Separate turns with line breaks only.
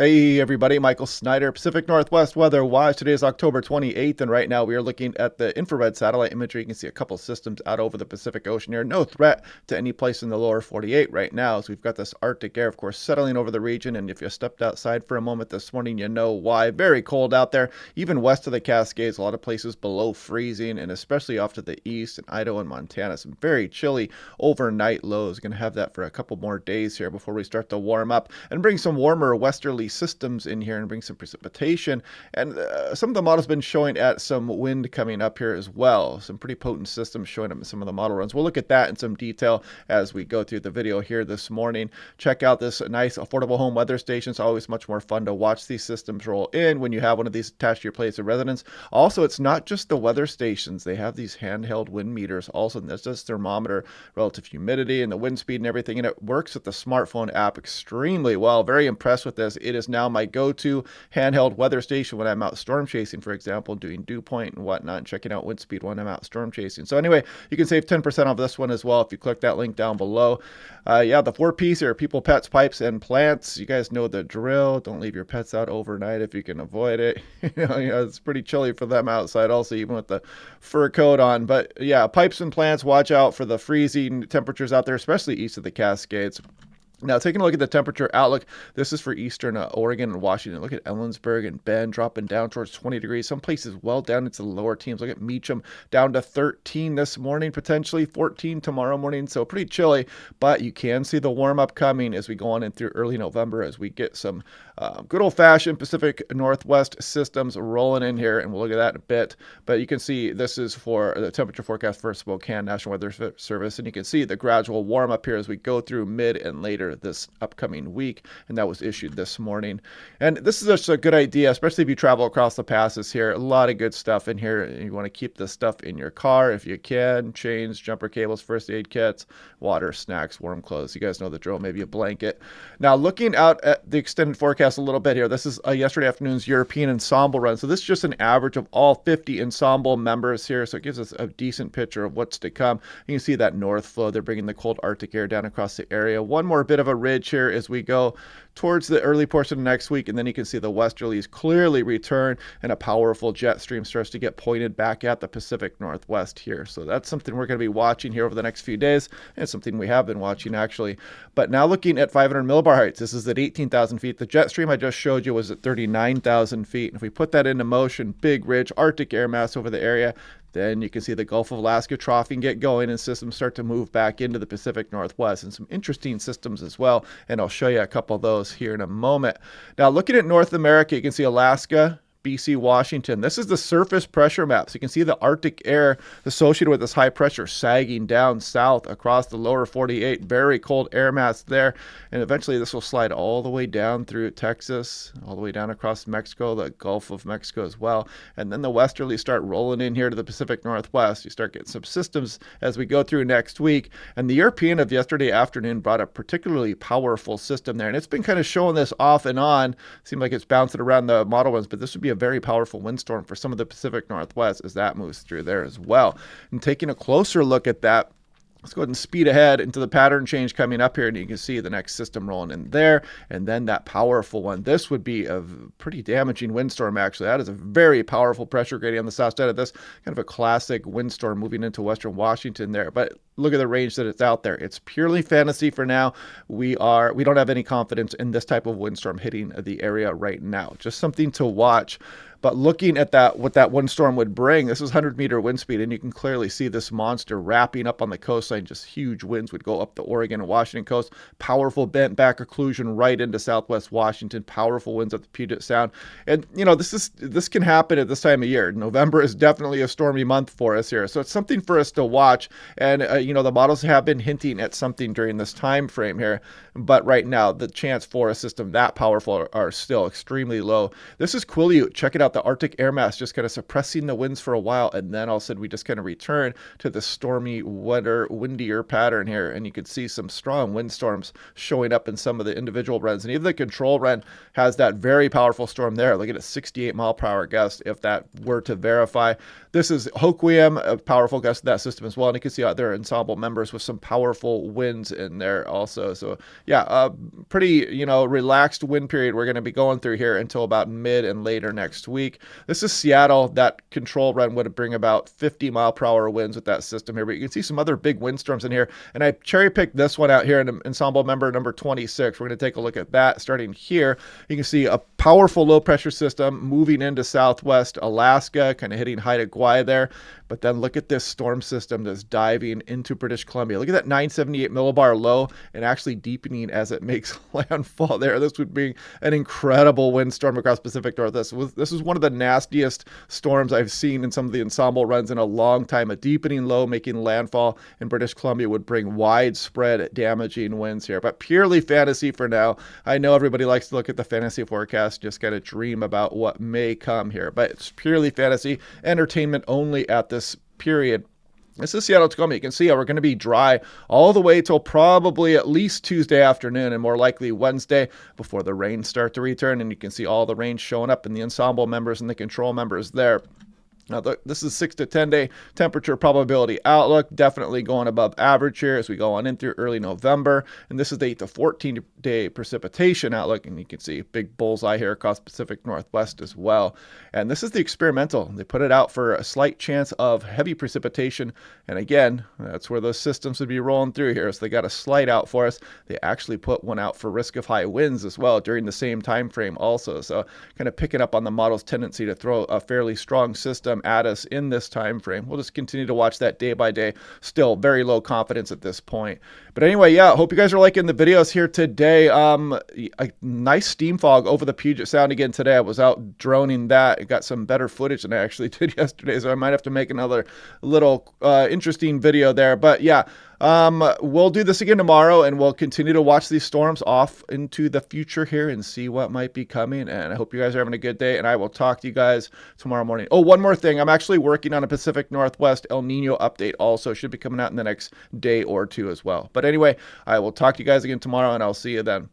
Hey everybody, Michael Snyder, Pacific Northwest Weather Watch. Today is October 28th, and right now we are looking at the infrared satellite imagery. You can see a couple systems out over the Pacific Ocean here. No threat to any place in the lower 48 right now. So we've got this Arctic air, of course, settling over the region. And if you stepped outside for a moment this morning, you know why. Very cold out there, even west of the Cascades, a lot of places below freezing, and especially off to the east in Idaho and Montana. Some very chilly overnight lows. Going to have that for a couple more days here before we start to warm up and bring some warmer westerly systems in here and bring some precipitation. And some of the models have been showing at some wind coming up here as well. Some pretty potent systems showing up in some of the model runs. We'll look at that in some detail as we go through the video here this morning. Check out this nice affordable home weather station. It's always much more fun to watch these systems roll in when you have one of these attached to your place of residence. Also, it's not just the weather stations. They have these handheld wind meters also. And there's this thermometer, relative humidity, and the wind speed and everything. And it works with the smartphone app extremely well. Very impressed with this. It is now my go-to handheld weather station when I'm out storm chasing, for example, doing dew point and whatnot, and checking out wind speed when I'm out storm chasing. So anyway, you can save 10% off this one as well if you click that link down below. Yeah, the 4 P's here: people, pets, pipes, and plants. You guys know the drill. Don't leave your pets out overnight if you can avoid it. It's pretty chilly for them outside also, even with the fur coat on. But yeah, pipes and plants, watch out for the freezing temperatures out there, especially east of the Cascades. Now, taking a look at the temperature outlook, this is for eastern Oregon and Washington. Look at Ellensburg and Bend dropping down towards 20 degrees. Some places well down into the lower teens. Look at Meacham down to 13 this morning, potentially 14 tomorrow morning. So pretty chilly, but you can see the warm up coming as we go on in through early November as we get some good old-fashioned Pacific Northwest systems rolling in here, and we'll look at that in a bit. But you can see this is for the temperature forecast for Spokane National Weather Service, and you can see the gradual warm up here as we go through mid and later this upcoming week, and that was issued this morning. And this is just a good idea, especially if you travel across the passes here. A lot of good stuff in here. You want to keep this stuff in your car if you can. Chains, jumper cables, first aid kits, water, snacks, warm clothes. You guys know the drill. Maybe a blanket. Now, looking out at the extended forecast a little bit here, this is yesterday afternoon's European ensemble run. So this is just an average of all 50 ensemble members here. So it gives us a decent picture of what's to come. You can see that north flow. They're bringing the cold Arctic air down across the area. One more bit of a ridge here as we go towards the early portion of next week, and then you can see the westerlies clearly return, and a powerful jet stream starts to get pointed back at the Pacific Northwest here. So that's something we're going to be watching here over the next few days, and something we have been watching actually. But now looking at 500 millibar heights, this is at 18,000 feet. The jet stream I just showed you was at 39,000 feet. And if we put that into motion, big ridge, Arctic air mass over the area, then you can see the Gulf of Alaska troughing get going and systems start to move back into the Pacific Northwest, and some interesting systems as well. And I'll show you a couple of those here in a moment. Now, looking at North America, you can see Alaska, BC, Washington. This is the surface pressure map. So you can see the Arctic air associated with this high pressure sagging down south across the lower 48. Very cold air mass there. And eventually this will slide all the way down through Texas, all the way down across Mexico, the Gulf of Mexico as well. And then the westerlies start rolling in here to the Pacific Northwest. You start getting some systems as we go through next week. And the European of yesterday afternoon brought a particularly powerful system there. And it's been kind of showing this off and on. Seemed like it's bouncing around the model ones, but this would be a very powerful windstorm for some of the Pacific Northwest as that moves through there as well. And taking a closer look at that, let's go ahead and speed ahead into the pattern change coming up here, and you can see the next system rolling in there, and then that powerful one. This would be a pretty damaging windstorm, actually. That is a very powerful pressure gradient on the south side of this, kind of a classic windstorm moving into western Washington there. But look at the range that it's out there. It's purely fantasy for now. We don't have any confidence in this type of windstorm hitting the area right now. Just something to watch. But looking at that, what that windstorm would bring, this is 100-meter wind speed, and you can clearly see this monster wrapping up on the coastline. Just huge winds would go up the Oregon and Washington coast. Powerful bent back occlusion right into southwest Washington. Powerful winds up the Puget Sound. And, this can happen at this time of year. November is definitely a stormy month for us here. So it's something for us to watch. And, the models have been hinting at something during this time frame here. But right now, the chance for a system that powerful are still extremely low. This is Quileute. Check it out. got the Arctic air mass just kind of suppressing the winds for a while, and then all of a sudden we just kind of return to the stormy, wetter, windier pattern here, and you can see some strong windstorms showing up in some of the individual runs, and even the control run has that very powerful storm there. Look at a 68 mile per hour gust if that were to verify. This is Hoquiam, a powerful gust of that system as well, and you can see out there ensemble members with some powerful winds in there also. So yeah, pretty, relaxed wind period we're going to be going through here until about mid and later next week. This is Seattle. That control run would bring about 50 mile per hour winds with that system here, but you can see some other big windstorms in here, and I cherry picked this one out here in ensemble member number 26. We're going to take a look at that starting here. You can see a powerful low pressure system moving into southwest Alaska, kind of hitting Haida Gwaii there. But then look at this storm system that's diving into British Columbia. Look at that 978 millibar low and actually deepening as it makes landfall there. This would be an incredible windstorm across Pacific Northwest. This is one of the nastiest storms I've seen in some of the ensemble runs in a long time. A deepening low making landfall in British Columbia would bring widespread damaging winds here. But purely fantasy for now. I know everybody likes to look at the fantasy forecast, just kind of dream about what may come here. But it's purely fantasy, entertainment only at this period. This is Seattle, Tacoma. You can see how we're going to be dry all the way till probably at least Tuesday afternoon and more likely Wednesday before the rains start to return. And you can see all the rain showing up in the ensemble members and the control members there. Now, this is 6 to 10 day temperature probability outlook, definitely going above average here as we go on in through early November. And this is the 8 to 14 day precipitation outlook. And you can see big bullseye here across Pacific Northwest as well. And this is the experimental. They put it out for a slight chance of heavy precipitation. And again, that's where those systems would be rolling through here. So they got a slight out for us. They actually put one out for risk of high winds as well during the same time frame also. So kind of picking up on the model's tendency to throw a fairly strong system at us in this time frame. We'll just continue to watch that day by day. Still very low confidence at this point. But anyway, yeah, hope you guys are liking the videos here today. A nice steam fog over the Puget Sound again today. I was out droning that. I got some better footage than I actually did yesterday, so I might have to make another little interesting video there. But yeah, we'll do this again tomorrow, and we'll continue to watch these storms off into the future here and see what might be coming. And I hope you guys are having a good day, and I will talk to you guys tomorrow morning. Oh, one more thing. I'm actually working on a Pacific Northwest El Nino update also. Should be coming out in the next day or two as well. But anyway, I will talk to you guys again tomorrow, and I'll see you then.